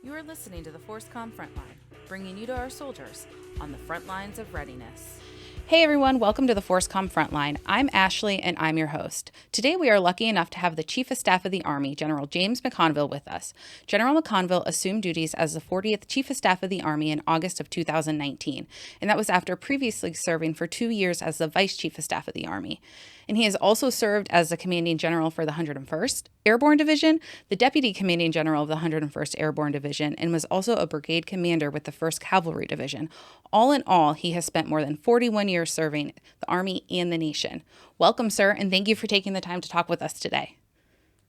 You are listening to the ForceCom Frontline, bringing you to our soldiers on the front lines of readiness. Hey everyone, welcome to the ForceCom Frontline. I'm Ashley and I'm your host. Today we are lucky enough to have the Chief of Staff of the Army, General James McConville, with us. General McConville assumed duties as the 40th Chief of Staff of the Army in August of 2019, and that was after previously serving for 2 years as the Vice Chief of Staff of the Army. And he has also served as the Commanding General for the 101st Airborne Division, the Deputy Commanding General of the 101st Airborne Division, and was also a brigade commander with the 1st Cavalry Division. All in all, he has spent more than 41 years serving the Army and the nation. Welcome, sir, and thank you for taking the time to talk with us today.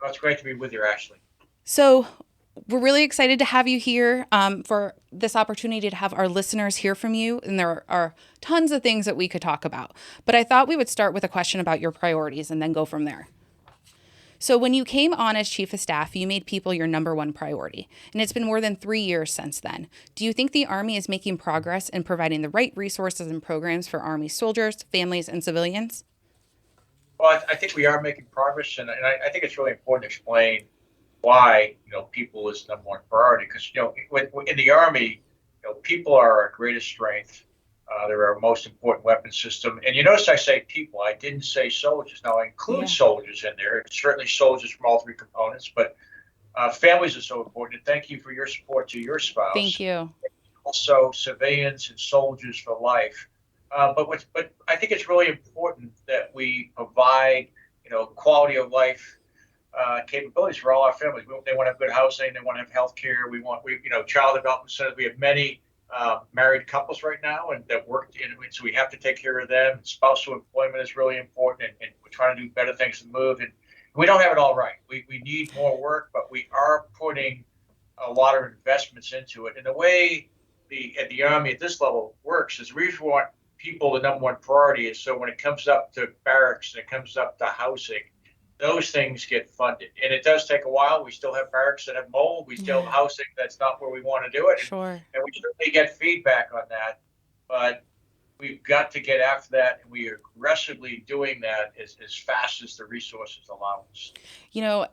Well, it's great to be with you, Ashley. So, we're really excited to have you here for this opportunity to have our listeners hear from you. And there are tons of things that we could talk about. But I thought we would start with a question about your priorities and then go from there. So when you came on as Chief of Staff, you made people your number one priority. And it's been more than 3 years since then. Do you think the Army is making progress in providing the right resources and programs for Army soldiers, families, and civilians? Well, I think we are making progress, and I think it's really important to explain why people is number one priority. Because in the Army, people are our greatest strength. They're our most important weapon system. And you notice I say people. I didn't say soldiers. Now I include soldiers in there. Certainly soldiers from all three components, but families are so important. And thank you for your support to your spouse. Thank you. Also, civilians and soldiers for life. But I think it's really important that we provide, quality of life capabilities for all our families. They want to have good housing. They want to have health care. Child development centers. We have many married couples right now and that work in, so we have to take care of them. Spousal employment is really important, and we're trying to do better things to move. And we don't have it all right. We need more work, but we are putting a lot of investments into it. And the way the Army at this level works is we want people the number one priority is, so when it comes up to barracks and it comes up to housing, those things get funded. And it does take a while. We still have barracks that have mold. We still have housing that's not where we want to do it. Sure. And we certainly get feedback on that. But we've got to get after that, and we are aggressively doing that as fast as the resources allow us.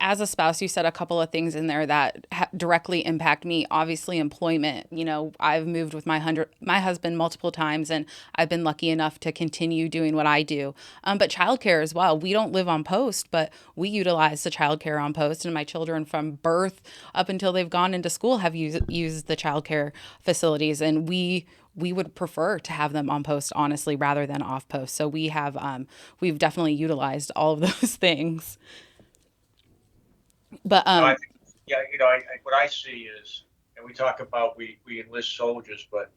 As a spouse, you said a couple of things in there that directly impact me. Obviously, employment. I've moved with my husband multiple times, and I've been lucky enough to continue doing what I do. But childcare as well. We don't live on post, but we utilize the childcare on post, and my children from birth up until they've gone into school have used the childcare facilities, and we would prefer to have them on post, honestly, rather than off post. So we've definitely utilized all of those things. But I think, what I see is, and we talk about we enlist soldiers, but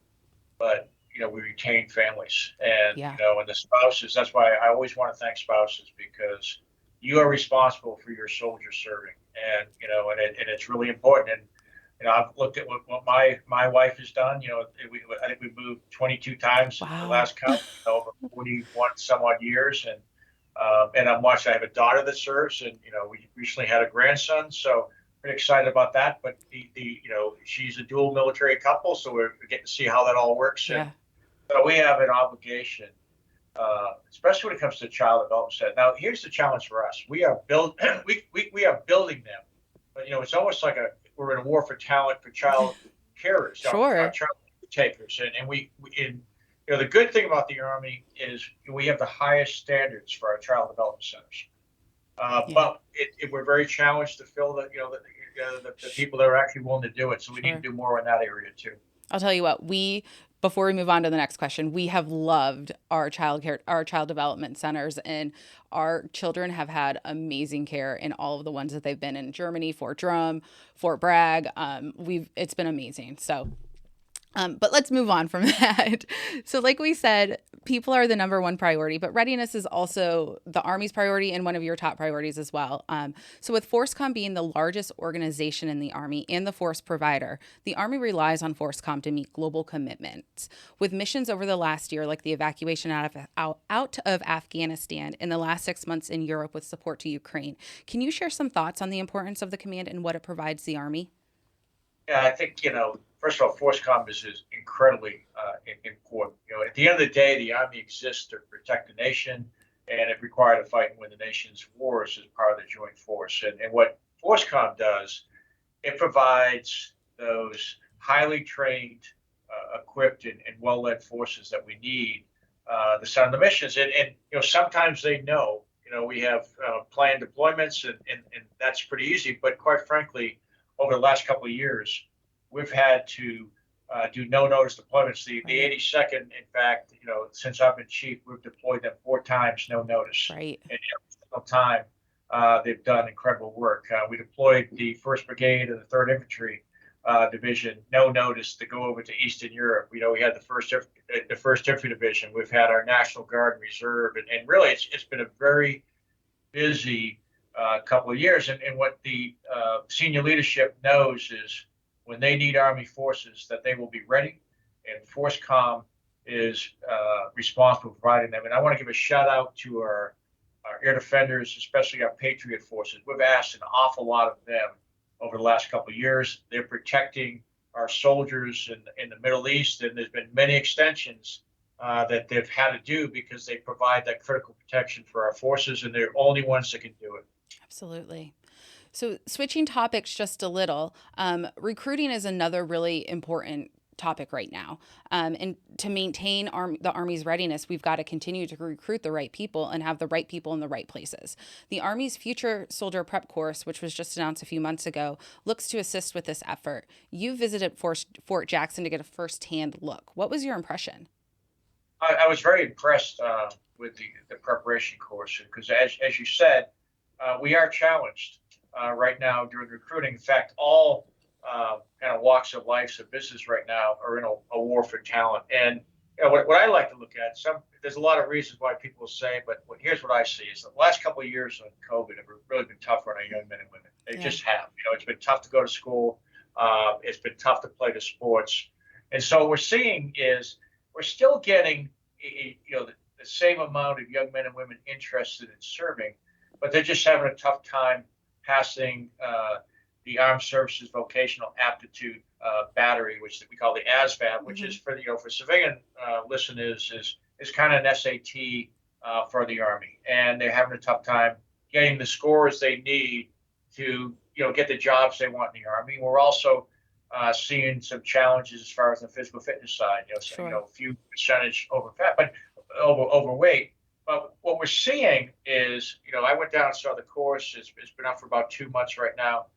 we retain families, and and the spouses. That's why I always want to thank spouses, because you are responsible for your soldiers serving, and and it's really important. And I've looked at what my wife has done. I think we moved 22 times in the last count, over 41 some odd years, and I'm watching. I have a daughter that serves, and we recently had a grandson, so pretty excited about that. But she's a dual military couple, so we're getting to see how that all works. Yeah. And so we have an obligation, especially when it comes to child development center. Now, here's the challenge for us: we are we are building them, but it's almost like we're in a war for talent for child carers, Sure. child takers, and the good thing about the Army is we have the highest standards for our child development centers. But we're very challenged to fill the people that are actually willing to do it. So we need to do more in that area too. I'll tell you what, before we move on to the next question, we have loved our child development centers, and our children have had amazing care in all of the ones that they've been in: Germany, Fort Drum, Fort Bragg. It's been amazing. So but let's move on from that. So like we said, people are the number one priority, but readiness is also the Army's priority and one of your top priorities as well. So with ForceCom being the largest organization in the Army and the force provider, the Army relies on ForceCom to meet global commitments. With missions over the last year, like the evacuation out of Afghanistan, in the last 6 months in Europe with support to Ukraine, can you share some thoughts on the importance of the command and what it provides the Army? Yeah, I think, first of all, ForceCom is incredibly important. At the end of the day, the Army exists to protect the nation, and if required to fight and win the nation's wars as part of the joint force. And what ForceCom does, it provides those highly trained, equipped, and well-led forces that we need to send on the missions. And sometimes they know. We have planned deployments, and that's pretty easy. But quite frankly, over the last couple of years, we've had to do no-notice deployments. The 82nd, in fact, since I've been chief, we've deployed them 4 times, no notice. Right. And every single time, they've done incredible work. We deployed the 1st Brigade of the 3rd Infantry Division, no notice, to go over to Eastern Europe. We had the first Infantry Division. We've had our National Guard and Reserve, and really, it's been a very busy couple of years. And what the senior leadership knows is when they need Army forces, that they will be ready, and FORSCOM is responsible for providing them. And I want to give a shout out to our air defenders, especially our Patriot forces. We've asked an awful lot of them over the last couple of years. They're protecting our soldiers in the Middle East, and there's been many extensions that they've had to do because they provide that critical protection for our forces, and they're the only ones that can do it. Absolutely. So switching topics just a little, recruiting is another really important topic right now. And to maintain the Army's readiness, we've got to continue to recruit the right people and have the right people in the right places. The Army's Future Soldier Prep Course, which was just announced a few months ago, looks to assist with this effort. You visited Fort Jackson to get a firsthand look. What was your impression? I was very impressed with the preparation course because, as you said, we are challenged right now during recruiting. In fact, all kind of walks of life of business right now are in a war for talent. And what I like to look at, there's a lot of reasons why people say, but here's what I see is the last couple of years of COVID have really been tough on our young men and women. They just have. It's been tough to go to school. It's been tough to play the sports. And so what we're seeing is we're still getting the same amount of young men and women interested in serving, but they're just having a tough time passing the Armed Services Vocational Aptitude Battery, which we call the ASVAB, which is for civilian listeners is kind of an SAT for the Army, and they're having a tough time getting the scores they need to get the jobs they want in the Army. We're also seeing some challenges as far as the physical fitness side. A few percentage overweight. But what we're seeing is, I went down and saw the course. It's been up for about 2 months right now.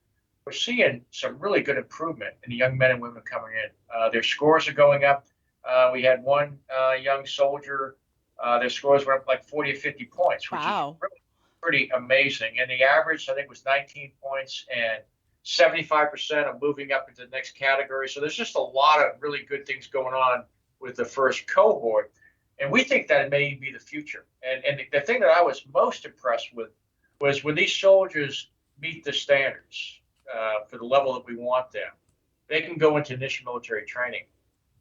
We're seeing some really good improvement in the young men and women coming in. Their scores are going up. We had one young soldier, their scores went up like 40 or 50 points, which is really pretty amazing. And the average, I think, was 19 points, and 75% are moving up into the next category. So there's just a lot of really good things going on with the first cohort. And we think that it may be the future. And the thing that I was most impressed with was when these soldiers meet the standards for the level that we want them, they can go into initial military training.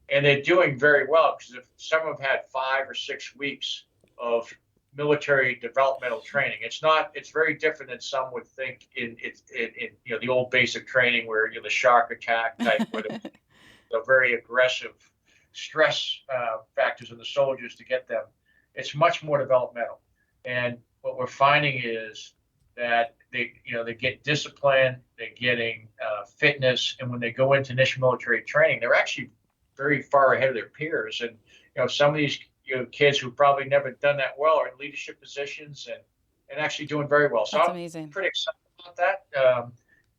And they're doing very well because if some of them had 5 or 6 weeks of military developmental training, it's very different than some would think in the old basic training where the shark attack type, where the very aggressive stress factors of the soldiers to get them. It's much more developmental. And what we're finding is that they get discipline, they're getting fitness, and when they go into initial military training, they're actually very far ahead of their peers. And some of these kids who probably never done that well are in leadership positions and actually doing very well. So That's I'm amazing. pretty excited about that.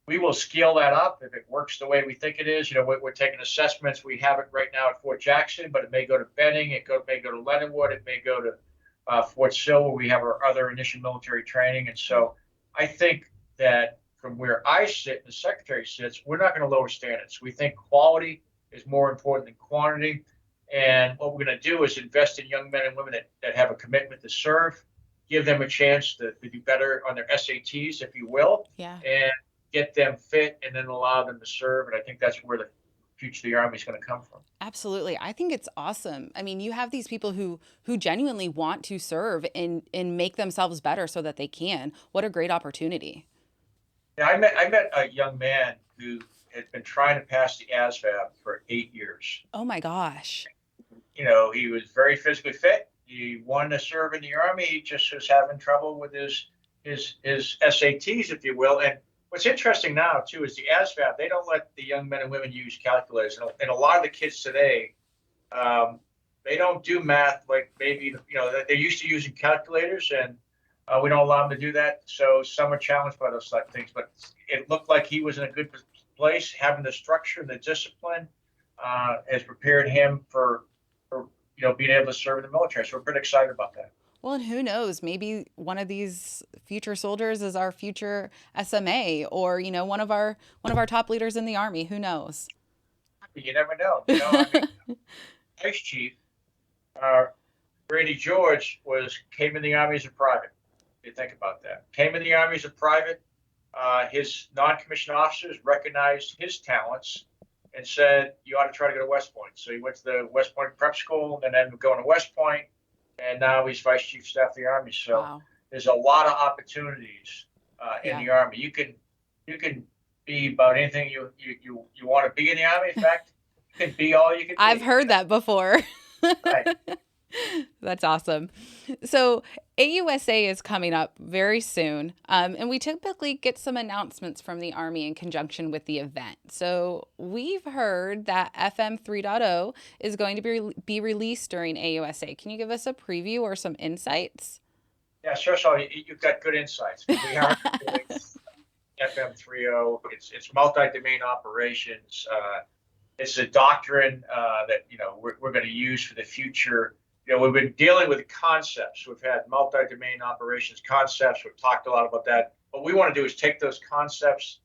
We will scale that up if it works the way we think it is. We're taking assessments. We have it right now at Fort Jackson, but it may go to Benning. May go to Leavenworth. It may go to Fort Sill, where we have our other initial military training. And so I think that from where I sit and the secretary sits, we're not going to lower standards. We think quality is more important than quantity. And what we're going to do is invest in young men and women that have a commitment to serve, give them a chance to do better on their SATs, if you will, and get them fit and then allow them to serve. And I think that's where the future of the Army is going to come from. Absolutely. I think it's awesome. I mean, you have these people who genuinely want to serve and make themselves better so that they can. What a great opportunity. Yeah, I met a young man who had been trying to pass the ASVAB for 8 years. Oh my gosh. He was very physically fit. He wanted to serve in the Army. He just was having trouble with his SATs, if you will. And what's interesting now too is the ASVAB. They don't let the young men and women use calculators, and a lot of the kids today, um, they don't do math like maybe they're used to using calculators, and we don't allow them to do that. So some are challenged by those type of things. But it looked like he was in a good place, having the structure and the discipline has prepared him for being able to serve in the military. So we're pretty excited about that. Well, and who knows? Maybe one of these future soldiers is our future SMA, or one of our top leaders in the army. Who knows? You never know. I mean, Vice Chief uh, Brady George came in the Army as a private. If you think about that, came in the Army as a private. His non-commissioned officers recognized his talents and said, "You ought to try to go to West Point." So he went to the West Point Prep School, and then going to West Point, and now he's Vice Chief of Staff of the Army. So Wow. there's a lot of opportunities in Yeah. the Army. You can be about anything you want to be in the Army. In fact, you can be all you can I've be. heard that before. Right. That's awesome. So, AUSA is coming up very soon, and we typically get some announcements from the Army in conjunction with the event. So, we've heard that FM 3.0 is going to be released during AUSA. Can you give us a preview or some insights? Yeah, sure. So you've got good insights. We are doing FM 3.0. It's multi-domain operations. It's a doctrine that we're going to use for the future. We've been dealing with concepts. We've had multi-domain operations concepts. We've talked a lot about that. What we want to do is take those concepts,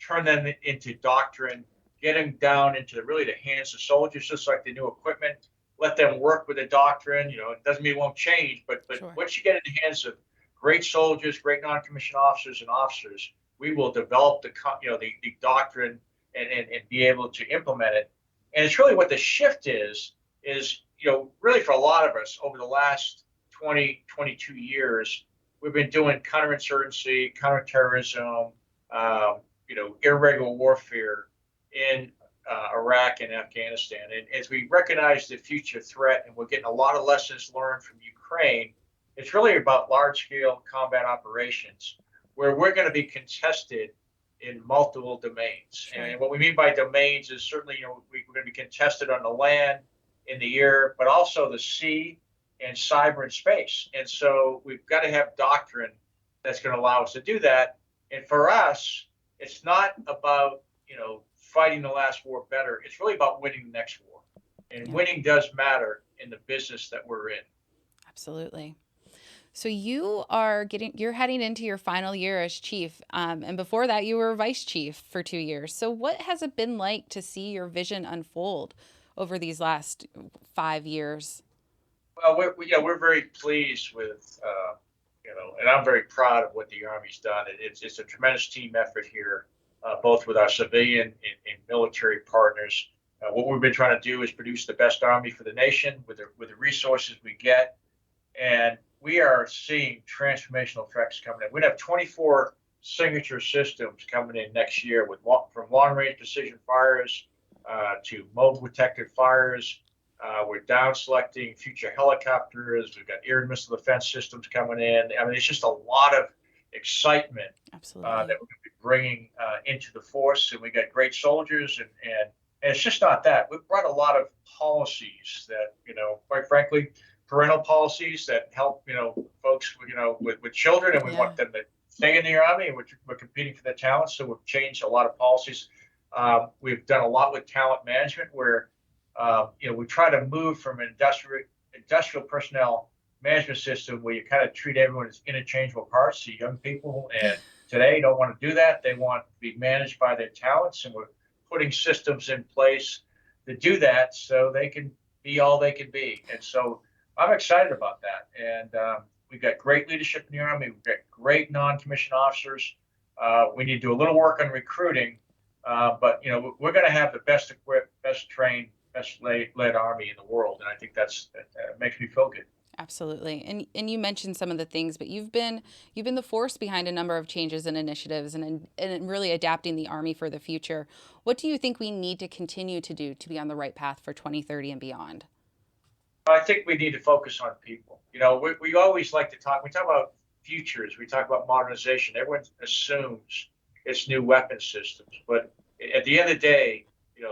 turn them into doctrine, get them down into really the hands of soldiers, just like the new equipment. Let them work with the doctrine. It doesn't mean it won't change, but Sure. once you get in the hands of great soldiers, great non-commissioned officers and officers, we will develop the doctrine and be able to implement it. And it's really what the shift is really for a lot of us over the last 20, 22 years, we've been doing counterinsurgency, counterterrorism, irregular warfare in Iraq and Afghanistan. And as we recognize the future threat, and we're getting a lot of lessons learned from Ukraine, it's really about large scale combat operations where we're going to be contested in multiple domains. Sure. And what we mean by domains is certainly, we're going to be contested on the land, in the air, but also the sea and cyber and space. And so we've got to have doctrine that's going to allow us to do that. And for us, it's not about, fighting the last war better. It's really about winning the next war. And Yeah. winning does matter in the business that we're in. Absolutely. So you're heading into your final year as chief, and before that you were vice chief for 2 years. So what has it been like to see your vision unfold over these last 5 years? Well, we're very pleased with, and I'm very proud of what the Army's done. It's a tremendous team effort here, both with our civilian and military partners. What we've been trying to do is produce the best Army for the nation with the resources we get. And we are seeing transformational effects coming in. We'd have 24 signature systems coming in next year from long-range precision fires to mobile protected fires. We're down selecting future helicopters. We've got air and missile defense systems coming in. I mean, it's just a lot of excitement Absolutely. that we're going to be bringing into the force. And we got great soldiers, and it's just not that. We've brought a lot of policies that, quite frankly, parental policies that help, folks, with children, and we Yeah. want them to stay in the Army, and we're competing for their talents. So we've changed a lot of policies. We've done a lot with talent management where, we try to move from industrial personnel management system where you kind of treat everyone as interchangeable parts to young people. And today don't want to do that. They want to be managed by their talents. And we're putting systems in place to do that so they can be all they can be. And so I'm excited about that. And we've got great leadership in the Army. We've got great non-commissioned officers. We need to do a little work on recruiting. But we're going to have the best equipped, best trained, best led Army in the world, and I think that makes me feel good. Absolutely. And you mentioned some of the things, but you've been the force behind a number of changes and initiatives, and really adapting the Army for the future. What do you think we need to continue to do to be on the right path for 2030 and beyond? I think we need to focus on people. We always like to talk. We talk about futures. We talk about modernization. Everyone assumes it's new weapon systems. But at the end of the day,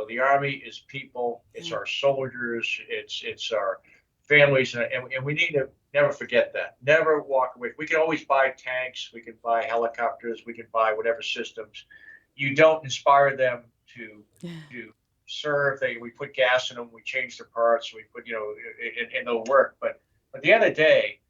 the Army is people, it's Yeah. our soldiers, it's our families, and we need to never forget that. Never walk away. We can always buy tanks, we can buy helicopters, we can buy whatever systems. You don't inspire them to serve. We put gas in them, we change the parts, we put and they'll work. But at the end of the day,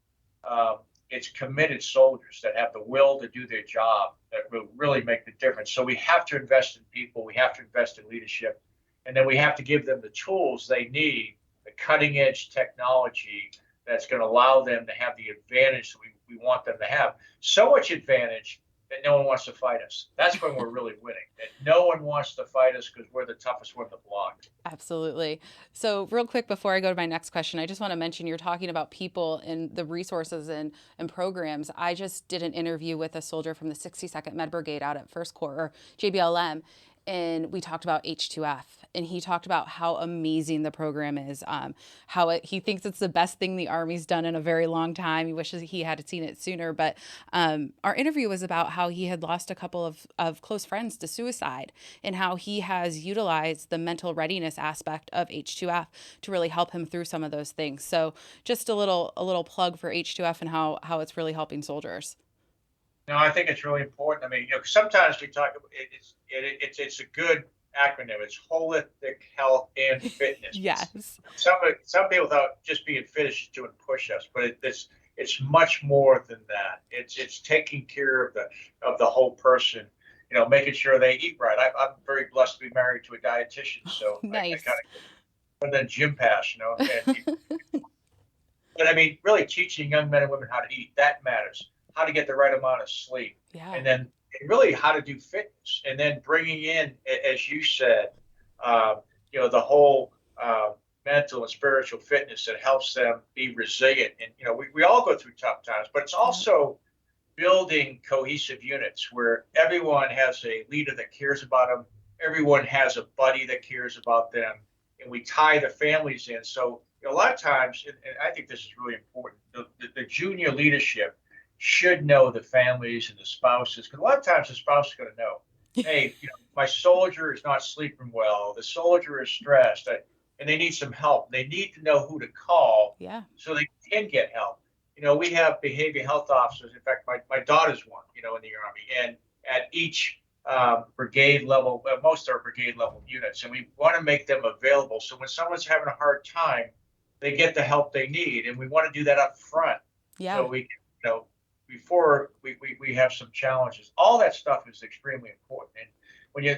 um, it's committed soldiers that have the will to do their job that will really make the difference. So we have to invest in people, we have to invest in leadership, and then we have to give them the tools they need, the cutting edge technology that's going to allow them to have the advantage that we want them to have. So much advantage that no one wants to fight us. That's when we're really winning. That no one wants to fight us because we're the toughest one in the block. Absolutely. So, real quick before I go to my next question, I just want to mention you're talking about people and the resources and programs. I just did an interview with a soldier from the 62nd Med Brigade out at First Corps, or JBLM, and we talked about H2F. And he talked about how amazing the program is, he thinks it's the best thing the Army's done in a very long time. He wishes he had seen it sooner. But our interview was about how he had lost a couple of close friends to suicide and how he has utilized the mental readiness aspect of H2F to really help him through some of those things. So just a little plug for H2F and how it's really helping soldiers. No, I think it's really important. I mean, sometimes we talk about it's a good acronym. It's holistic health and fitness. Yes. Some people thought just being fit is just doing push-ups, but it's much more than that. It's taking care of the whole person. Making sure they eat right. I'm very blessed to be married to a dietitian, so I Nice. kind of the gym pass, but I mean, really teaching young men and women how to eat, that matters. How to get the right amount of sleep. Yeah. And then really how to do fitness. And then bringing in, as you said, the whole mental and spiritual fitness that helps them be resilient. And, we all go through tough times, but it's also building cohesive units where everyone has a leader that cares about them. Everyone has a buddy that cares about them. And we tie the families in. So a lot of times, and I think this is really important, the junior leadership should know the families and the spouses, because a lot of times the spouse is going to know, hey, my soldier is not sleeping well, the soldier is stressed, and they need some help. They need to know who to call, so they can get help. We have behavioral health officers. In fact, my daughter's one, in the Army, and at each brigade level, most are brigade level units, and we want to make them available. So when someone's having a hard time, they get the help they need, and we want to do that up front. Yeah. So we, before we have some challenges. All that stuff is extremely important. And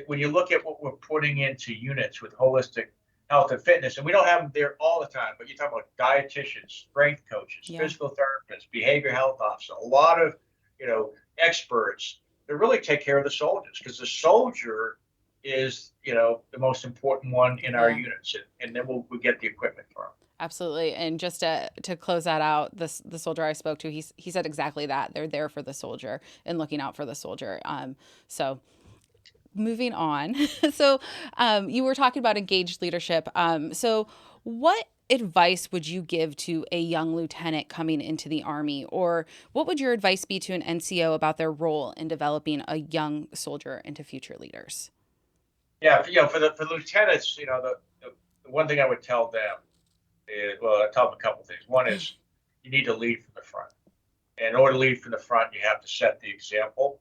when you look at what we're putting into units with holistic health and fitness, and we don't have them there all the time, but you talk about dietitians, strength coaches, physical therapists, behavioral health officers, a lot of experts that really take care of the soldiers, because the soldier is the most important one in our units, and then we'll get the equipment for them. Absolutely. And just to close that out, the soldier I spoke to, he said exactly that. They're there for the soldier and looking out for the soldier. So moving on. So you were talking about engaged leadership. So what advice would you give to a young lieutenant coming into the Army, or what would your advice be to an NCO about their role in developing a young soldier into future leaders? Yeah, for the lieutenants, the one thing I would tell them is, well, I tell them a couple of things. One is you need to lead from the front. And in order to lead from the front, you have to set the example.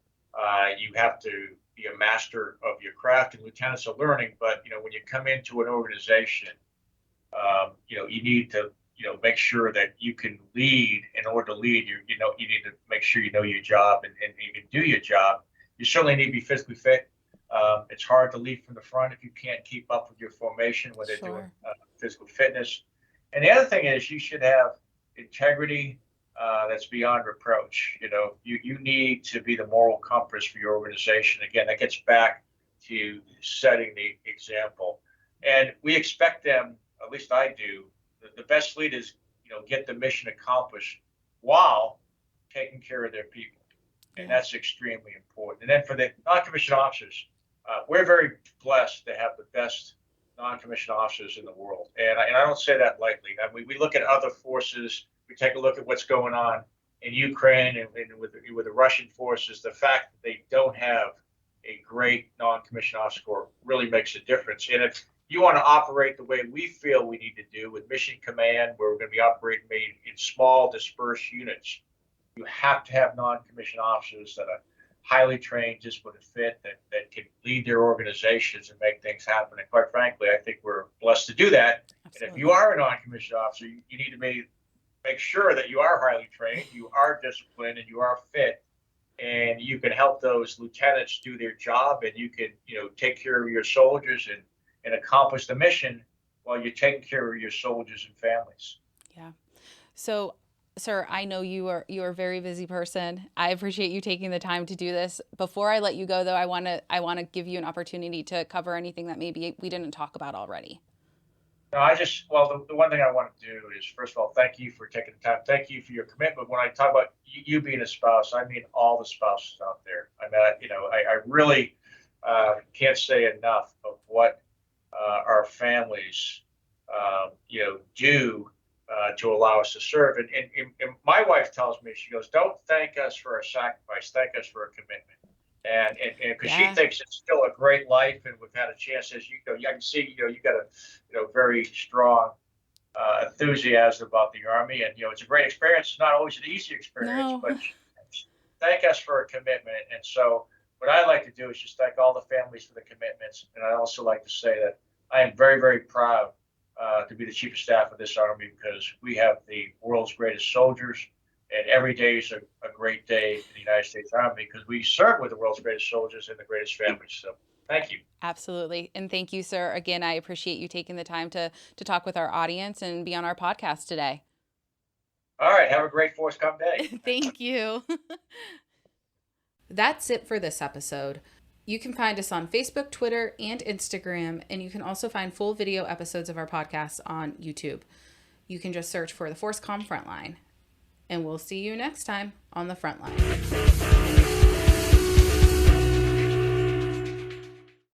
You have to be a master of your craft, and lieutenants are learning. But when you come into an organization, you need to make sure that you can lead. In order to lead, you need to make sure you know your job and you can do your job. You certainly need to be physically fit. It's hard to lead from the front if you can't keep up with your formation when they're doing physical fitness. And the other thing is you should have integrity that's beyond reproach. You need to be the moral compass for your organization. Again, that gets back to setting the example. And we expect them, at least I do, the best leaders, get the mission accomplished while taking care of their people. And that's extremely important. And then for the non-commissioned officers, we're very blessed to have the best non-commissioned officers in the world. And I don't say that lightly. I mean, we look at other forces, we take a look at what's going on in Ukraine and with the Russian forces, the fact that they don't have a great non-commissioned officer corps really makes a difference. And if you want to operate the way we feel we need to do with Mission Command, where we're going to be operating in small dispersed units, you have to have non-commissioned officers that are highly trained, disciplined, and fit, that can lead their organizations and make things happen. And quite frankly, I think we're blessed to do that. Absolutely. And if you are a non-commissioned officer, you need to make sure that you are highly trained, you are disciplined, and you are fit, and you can help those lieutenants do their job, and you can, take care of your soldiers and accomplish the mission while you're taking care of your soldiers and families. Yeah. So, sir, I know you are a very busy person. I appreciate you taking the time to do this. Before I let you go, though, I want to give you an opportunity to cover anything that maybe we didn't talk about already. No, the one thing I want to do is, first of all, thank you for taking the time. Thank you for your commitment. When I talk about you being a spouse, I mean all the spouses out there. I mean, I really can't say enough of what our families, do to allow us to serve. And my wife tells me, she goes, "Don't thank us for our sacrifice. Thank us for a commitment." And because she thinks it's still a great life, and we've had a chance, as you I can see, you got a very strong enthusiasm about the Army, and it's a great experience. It's not always an easy experience, but thank us for a commitment. And so, what I like to do is just thank all the families for the commitments, and I also like to say that I am very, very proud to be the Chief of Staff of this Army, because we have the world's greatest soldiers. And every day is a great day in the United States Army, because we serve with the world's greatest soldiers and the greatest families. So thank you. Absolutely. And thank you, sir. Again, I appreciate you taking the time to talk with our audience and be on our podcast today. All right. Have a great forthcoming day. Thank you. That's it for this episode. You can find us on Facebook, Twitter, and Instagram, and you can also find full video episodes of our podcast on YouTube. You can just search for the ForceCom Frontline. And we'll see you next time on the Frontline.